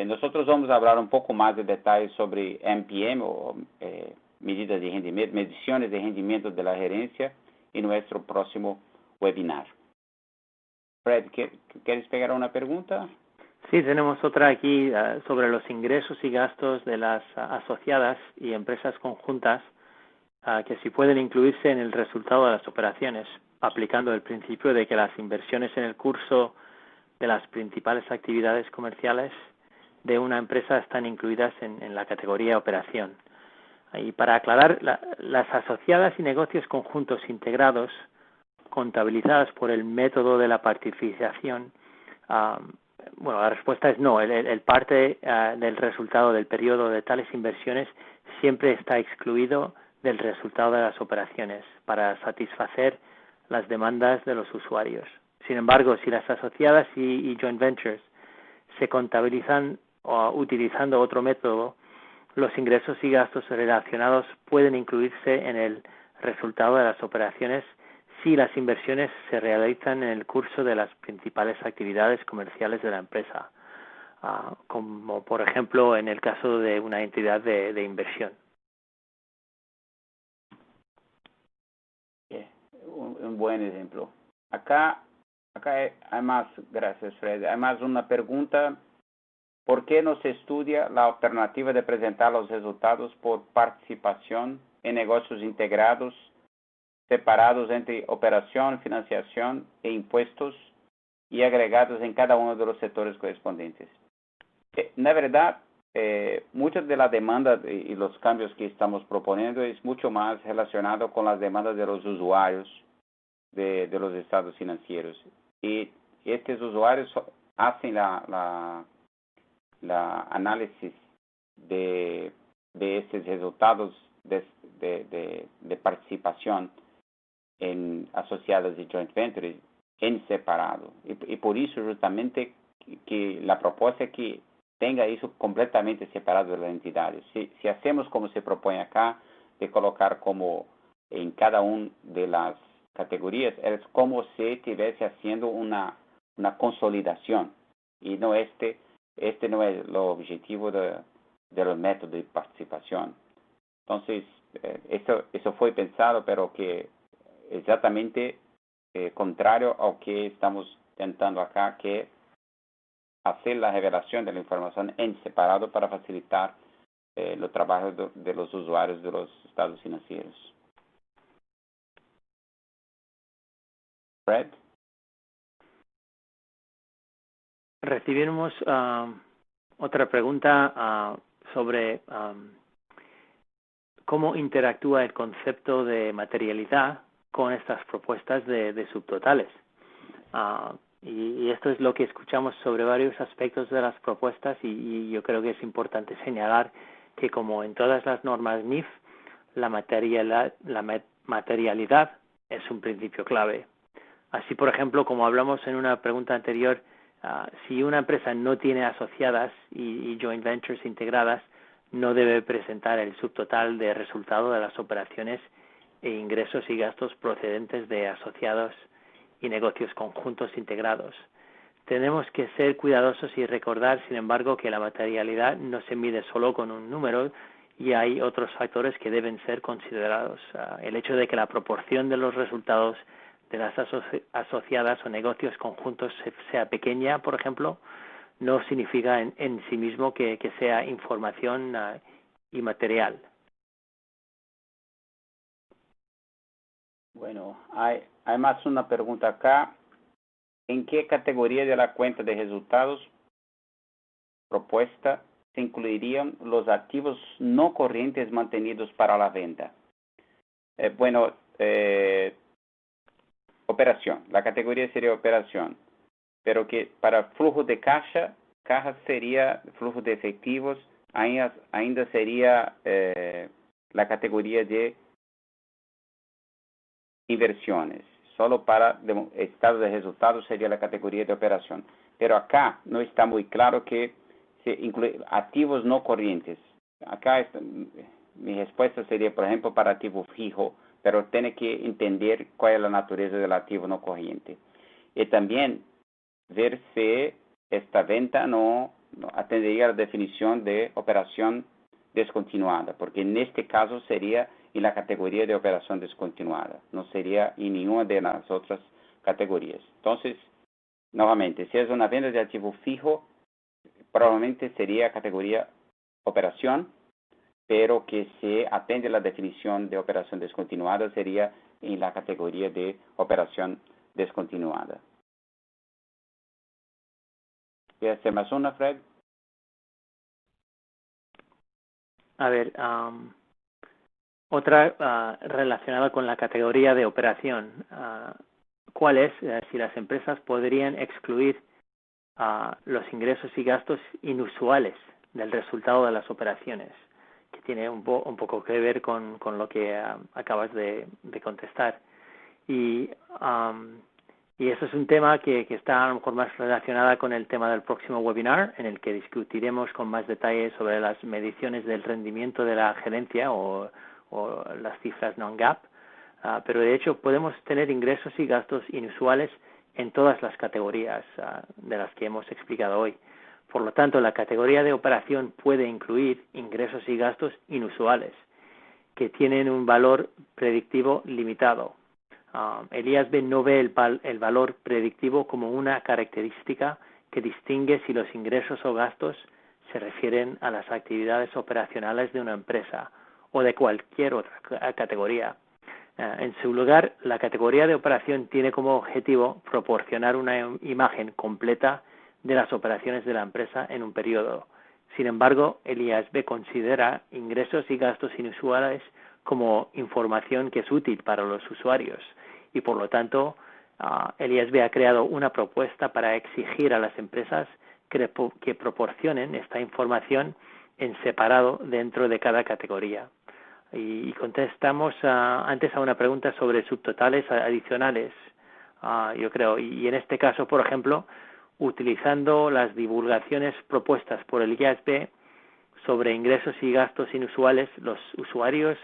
Nosotros vamos a hablar un poco más de detalles sobre MPM o medidas de rendimiento, mediciones de rendimiento de la gerencia en nuestro próximo webinar. Fred, ¿quieres pegar una pregunta? Sí, tenemos otra aquí sobre los ingresos y gastos de las asociadas y empresas conjuntas, que si pueden incluirse en el resultado de las operaciones, aplicando el principio de que las inversiones en el curso de las principales actividades comerciales de una empresa están incluidas en la categoría operación. Y para aclarar, las asociadas y negocios conjuntos integrados, contabilizadas por el método de la participación, la respuesta es no. El parte del resultado del periodo de tales inversiones siempre está excluido del resultado de las operaciones para satisfacer las demandas de los usuarios. Sin embargo, si las asociadas y joint ventures se contabilizan utilizando otro método, los ingresos y gastos relacionados pueden incluirse en el resultado de las operaciones si las inversiones se realizan en el curso de las principales actividades comerciales de la empresa, como por ejemplo en el caso de una entidad de inversión. Un buen ejemplo. Acá hay más, gracias Fred, hay más una pregunta. ¿Por qué no se estudia la alternativa de presentar los resultados por participación en negocios integrados, separados entre operación, financiación e impuestos y agregados en cada uno de los sectores correspondientes? Na verdad, muchas de las demandas y los cambios que estamos proponiendo es mucho más relacionado con las demandas de los usuarios de los estados financieros. Y estos usuarios hacen la análisis de estos resultados de participación en asociadas y joint ventures en separado. Y por eso justamente que la propuesta es que tenga eso completamente separado de las entidades. Si hacemos como se propone acá, de colocar como en cada una de las categorías, es como si estuviese haciendo una consolidación. Y no este no es el objetivo del método de participación. Entonces, eso fue pensado, pero que exactamente contrario a lo que estamos tentando acá, que hacer la revelación de la información en separado para facilitar los trabajos de los usuarios de los estados financieros. Fred? Recibimos otra pregunta sobre cómo interactúa el concepto de materialidad con estas propuestas de subtotales. Y esto es lo que escuchamos sobre varios aspectos de las propuestas y yo creo que es importante señalar que como en todas las normas NIF, la materialidad es un principio clave. Así, por ejemplo, como hablamos en una pregunta anterior, si una empresa no tiene asociadas y joint ventures integradas, no debe presentar el subtotal de resultado de las operaciones e ingresos y gastos procedentes de asociados y negocios conjuntos integrados. Tenemos que ser cuidadosos y recordar, sin embargo, que la materialidad no se mide solo con un número y hay otros factores que deben ser considerados. El hecho de que la proporción de los resultados de las asociadas o negocios conjuntos sea pequeña, por ejemplo, no significa en sí mismo que sea información inmaterial. Bueno, hay más una pregunta acá. ¿En qué categoría de la cuenta de resultados propuesta se incluirían los activos no corrientes mantenidos para la venta? Operación. La categoría sería operación. Pero que para flujo de caja sería flujo de efectivos, ainda sería la categoría de inversiones. Solo para estado de resultados sería la categoría de operación. Pero acá no está muy claro que se incluye activos no corrientes. Acá mi respuesta sería, por ejemplo, para activo fijo, pero tiene que entender cuál es la naturaleza del activo no corriente. Y también ver si esta venta no atendería a la definición de operación descontinuada, porque en este caso sería en la categoría de operación descontinuada, no sería en ninguna de las otras categorías. Entonces, nuevamente, si es una venta de activo fijo, probablemente sería categoría operación, pero que se atiende a la definición de operación descontinuada sería en la categoría de operación descontinuada. ¿Quieres hacer más una, Fred? A ver, otra relacionada con la categoría de operación. ¿Cuál es? Si las empresas podrían excluir los ingresos y gastos inusuales del resultado de las operaciones, que tiene un poco que ver con lo que acabas de contestar. Y eso es un tema que está a lo mejor más relacionada con el tema del próximo webinar, en el que discutiremos con más detalle sobre las mediciones del rendimiento de la gerencia o las cifras non-GAAP. pero de hecho podemos tener ingresos y gastos inusuales en todas las categorías de las que hemos explicado hoy. Por lo tanto, la categoría de operación puede incluir ingresos y gastos inusuales que tienen un valor predictivo limitado. El IASB no ve el valor predictivo como una característica que distingue si los ingresos o gastos se refieren a las actividades operacionales de una empresa o de cualquier otra categoría. En su lugar, la categoría de operación tiene como objetivo proporcionar una imagen completa de las operaciones de la empresa en un periodo. Sin embargo, el IASB considera ingresos y gastos inusuales como información que es útil para los usuarios y, por lo tanto, el IASB ha creado una propuesta para exigir a las empresas que proporcionen esta información en separado dentro de cada categoría. Y contestamos antes a una pregunta sobre subtotales adicionales, yo creo. Y en este caso, por ejemplo, utilizando las divulgaciones propuestas por el IASB sobre ingresos y gastos inusuales, los usuarios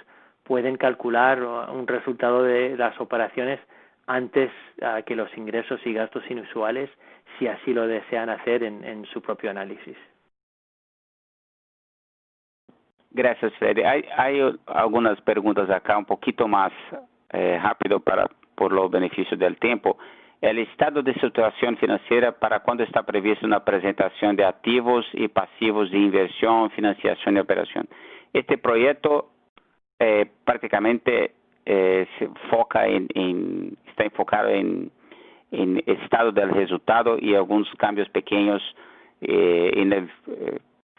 pueden calcular un resultado de las operaciones antes que los ingresos y gastos inusuales, si así lo desean hacer en su propio análisis. Gracias, Freddy. Hay algunas preguntas acá un poquito más rápido por los beneficios del tiempo. El estado de situación financiera, ¿para cuándo está previsto una presentación de activos y pasivos de inversión, financiación y operación? Este proyecto prácticamente se enfoca está enfocado en estado del resultado y algunos cambios pequeños en el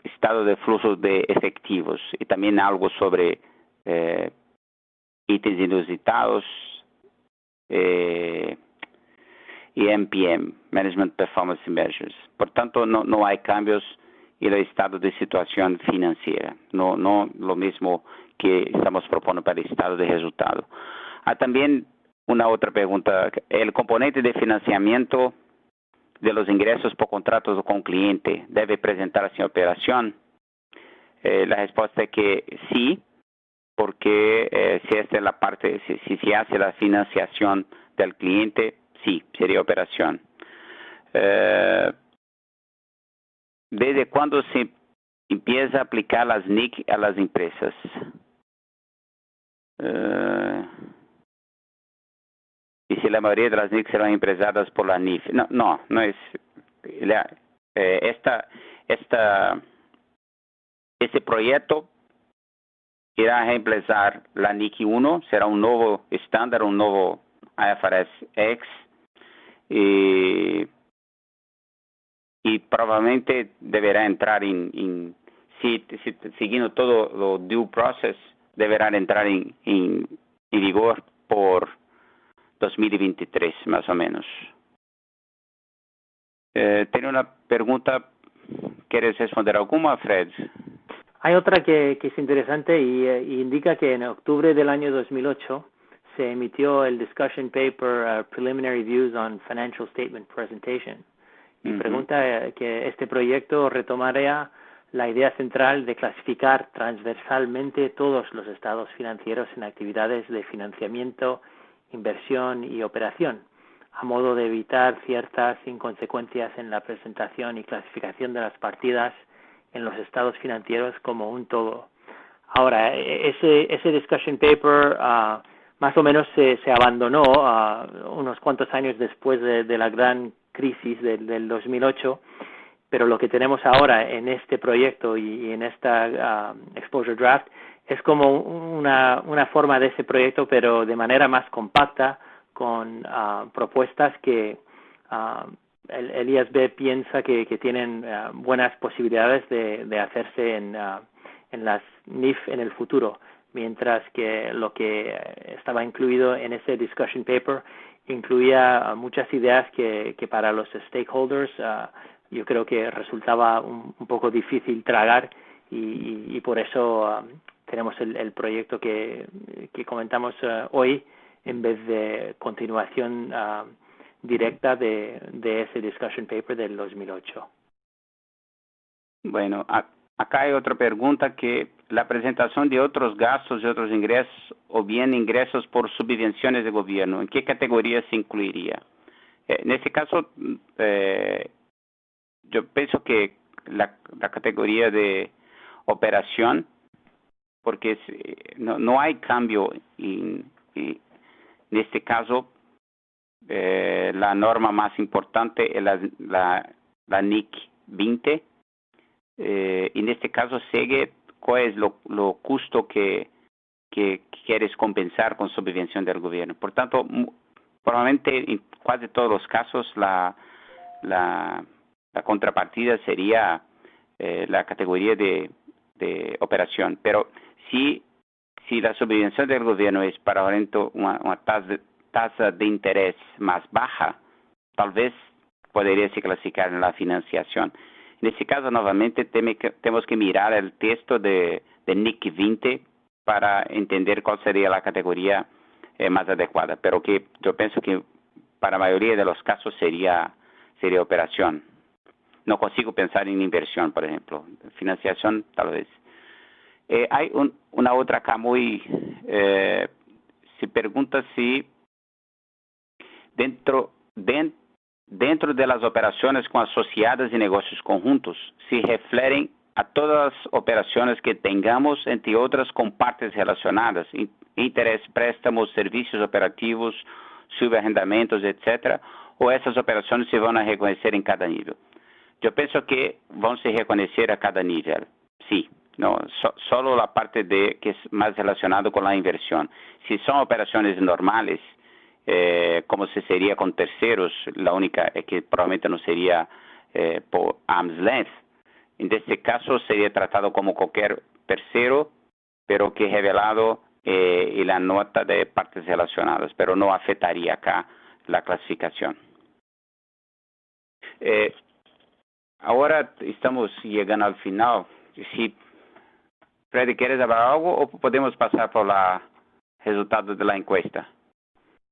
estado de flujos de efectivos y también algo sobre ítems inusitados y MPM, Management Performance Measures. Por tanto, no hay cambios en el estado de situación financiera, no lo mismo que estamos proponiendo para el estado de resultado. También una otra pregunta, el componente de financiamiento de los ingresos por contratos con cliente debe presentarse en operación. La respuesta es que sí, porque si esta es la parte, si se hace la financiación del cliente, sí, sería operación. ¿Desde cuándo se empieza a aplicar las NIC a las empresas? Y si la mayoría de las NIC serán empresadas por la NIF. No es. Este proyecto irá a reemplazar la NIC 1, será un nuevo estándar, un nuevo IFRS X, y probablemente deberá entrar siguiendo todo lo due process, deberá entrar en vigor por 2023, más o menos. ¿Tiene una pregunta? ¿Quieres responder alguna, Fred? Hay otra que es interesante y indica que en octubre del año 2008 se emitió el Discussion Paper Preliminary Views on Financial Statement Presentation. Y pregunta que este proyecto retomaría la idea central de clasificar transversalmente todos los estados financieros en actividades de financiamiento, inversión y operación, a modo de evitar ciertas inconsecuencias en la presentación y clasificación de las partidas en los estados financieros como un todo. Ahora, ese discussion paper más o menos se abandonó unos cuantos años después de la gran crisis del 2008, pero lo que tenemos ahora en este proyecto y en esta exposure draft es como una forma de ese proyecto, pero de manera más compacta, con propuestas que el IASB piensa que tienen buenas posibilidades de hacerse en las NIF en el futuro, mientras que lo que estaba incluido en ese discussion paper incluía muchas ideas que para los stakeholders yo creo que resultaba un poco difícil tragar y por eso tenemos el proyecto que comentamos hoy en vez de continuación directa de ese discussion paper del 2008. Bueno, acá hay otra pregunta que la presentación de otros gastos y otros ingresos o bien ingresos por subvenciones de gobierno. ¿En qué categoría se incluiría? En este caso, yo pienso que la categoría de operación, porque no hay cambio en este caso. La norma más importante es la NIC 20. En este caso sigue cuál es lo costo que quieres compensar con subvención del gobierno. Por tanto, probablemente en casi todos los casos la contrapartida sería la categoría de operación. Pero si la subvención del gobierno es para una tasa de interés más baja, tal vez podría se clasificar en la financiación. En este caso, nuevamente, tenemos que mirar el texto de NIC 20 para entender cuál sería la categoría más adecuada. Pero que yo pienso que para la mayoría de los casos sería operación. No consigo pensar en inversión, por ejemplo. Financiación, tal vez. Hay una otra acá muy... se pregunta si dentro de las operaciones con asociadas y negocios conjuntos, se refieren a todas las operaciones que tengamos, entre otras con partes relacionadas, interés, préstamos, servicios operativos, subarrendamientos, etcétera, o esas operaciones se van a reconocer en cada nivel. Yo pienso que van a se reconocer a cada nivel, sí. No, solo la parte que es más relacionada con la inversión. Si son operaciones normales, como se sería con terceros, la única es que probablemente no sería por arm's length. En este caso sería tratado como cualquier tercero, pero que revelado y la nota de partes relacionadas, pero no afectaría acá la clasificación. Ahora estamos llegando al final. Si Freddy, ¿quieres hablar algo o podemos pasar por los resultados de la encuesta?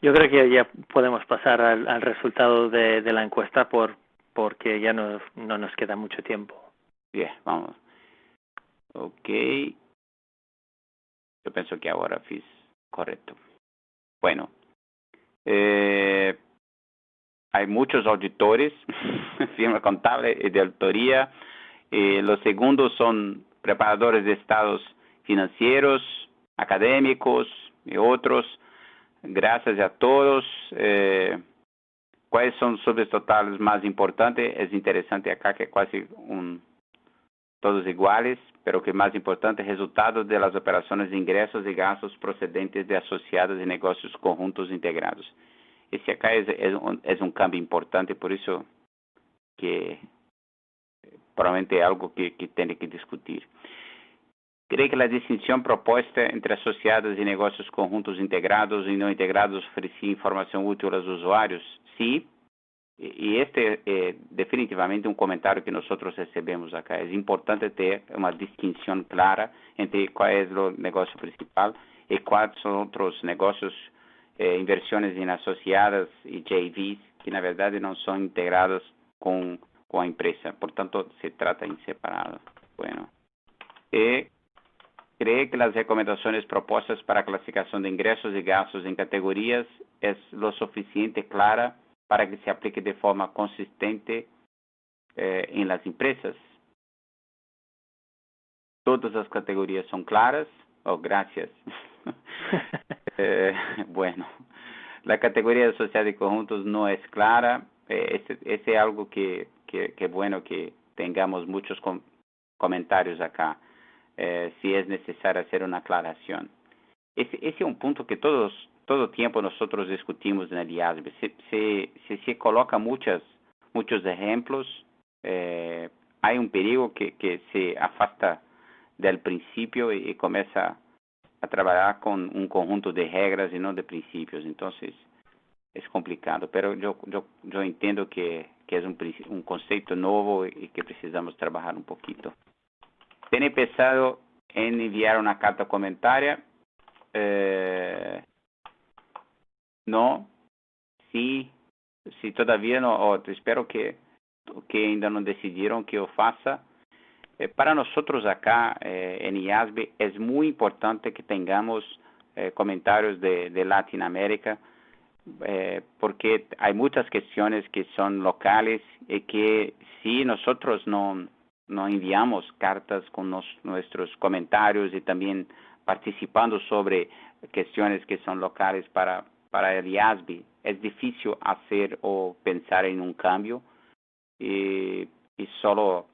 Yo creo que ya podemos pasar al resultado de la encuesta porque ya no nos queda mucho tiempo. Bien, vamos. Ok. Yo pienso que ahora fiz correcto. Bueno. Hay muchos auditores, firma contable y de auditoría. Los segundos son preparadores de estados financieros, académicos y otros. Gracias a todos. ¿Cuáles son los totales más importantes? Es interesante acá que casi todos iguales, pero que más importante, resultados de las operaciones de ingresos y gastos procedentes de asociados y negocios conjuntos integrados. Esse acá es un cambio importante, por eso que probablemente es algo que tiene que discutir. Creo que la distinción propuesta entre asociados y negocios conjuntos integrados y no integrados ofrecía información útil a los usuarios. Sí, y este es definitivamente un comentario que nosotros recebemos acá. Es importante tener una distinción clara entre cuál es el negocio principal y cuáles son otros negocios, inversiones en asociadas y JVs, que na verdade não são integradas com a empresa. Portanto, se trata em separado. Bueno. Cree que las recomendaciones propuestas para clasificación de ingresos y gastos en categorías es lo suficiente clara para que se aplique de forma consistente en las empresas. Todas las categorías son claras. Oh, gracias. Bueno, la categoría de sociedades y conjuntos no es clara. Ese es algo que bueno que tengamos muchos comentarios acá. Si es necesario hacer una aclaración. Ese es un punto que todo tiempo nosotros discutimos en el IASB. Se coloca muchos ejemplos, hay un perigo que se afasta del principio y comienza a trabajar con un conjunto de reglas y no de principios. Entonces, es complicado. Pero yo entiendo que es un concepto nuevo y que precisamos trabajar un poquito. ¿Tiene pensado en enviar una carta comentaria? No. Sí. Si todavía no, espero que ainda não decidiram que eu faça. Para nosotros acá en IASB es muy importante que tengamos comentarios de Latinoamérica, porque hay muchas cuestiones que son locales y que si nosotros no enviamos cartas con nuestros comentarios y también participando sobre cuestiones que son locales para el IASB, es difícil hacer o pensar en un cambio y solo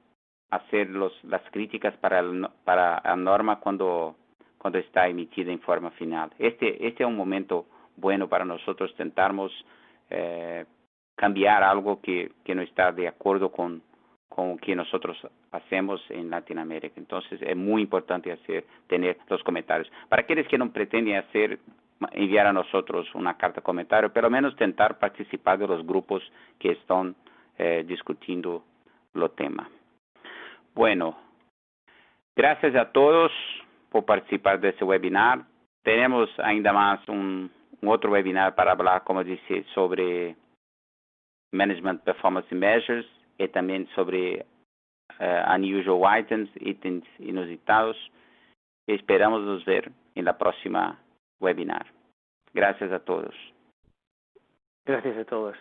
hacer las críticas para la norma cuando está emitida en forma final. Este es un momento bueno para nosotros intentarmos cambiar algo que no está de acuerdo con lo que nosotros hacemos en Latinoamérica. Entonces es muy importante tener los comentarios. Para aquellos que no pretenden enviar a nosotros una carta de comentario, pero al menos intentar participar de los grupos que están discutiendo los temas. Bueno, gracias a todos por participar de este webinar. Tenemos ainda más un otro webinar para hablar, como dice, sobre Management Performance Measures y también sobre Unusual Items, ítems inusitados. Esperamos nos ver en la próxima webinar. Gracias a todos. Gracias a todos.